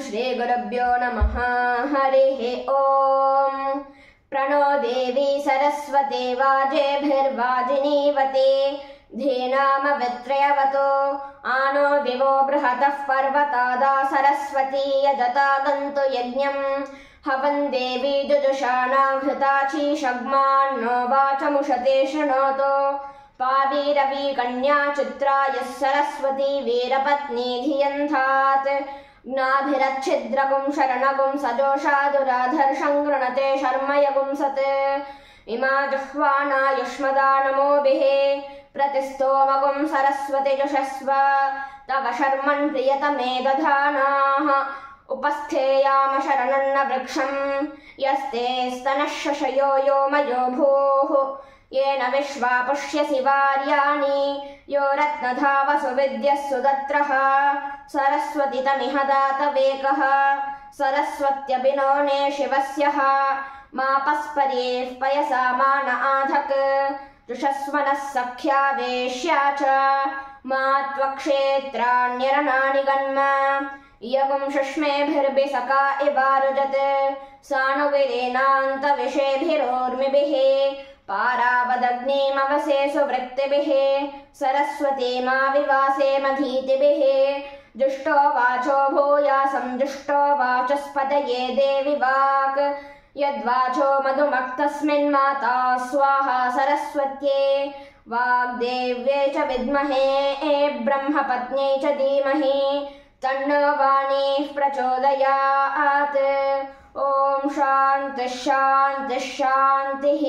श्रीगुरुभ्यो नमः। हरिः ॐ। प्रणो देवी सरस्वती वाजेभिर्वाजिनीवती धीनामवित्रयवतो आनो दिवो बृहतः पर्वतादा सरस्वती यजता गन्तु यज्ञम् हवन् देवी जुजुषाणाघृताचीषग्मान्नो वाचमुषते शृणोतु पावीरवी कन्या चित्रा यः सरस्वती वीरपत्नी धियन्धात् ज्ञाभिरच्छिद्रगुं शरणगुं सजोषादुराधर्षं गृणते शर्मयगुं सत् इमा जुह्वाना युष्मदा नमोभिः प्रतिस्तोमगुं सरस्वति जुषस्व तव शर्मन् प्रियतमे दधानाः उपस्थेयाम शरणन्न वृक्षं यस्ते स्तनः शशयो योमयो भूः येन विश्वा पुष्यसि वार्याणि यो रत्नधावसु विद्यः सुदत्रः सरस्वती तमिह दातवेकः सरस्वत्यभिनोने शिवस्यः मापस्पर्येः पयसा मान आधक् जुषस्वनः सख्या वेश्या च मा त्वक्षेत्राण्यरणानि गन्म यगुं शुष्मेभिर्बिसका इवारुजत् सानुविरेनान्तविषेभिरोर्मिभिः पारावदग्निमवसेषु वृत्तिभिः सरस्वती मा विवासे मधीतिभिः जुष्टो वाचो भूयासं जुष्टो वाचस्पतये देवि वाक् यद्वाचो मधुमक्तस्मिन्माता स्वाहा सरस्वत्यै वाग्देव्यै च विद्महे ब्रह्मपत्न्यै च धीमहि तन्नो वाणीः प्रचोदयात्। ॐ शान्तिः शान्तिः शान्तिः।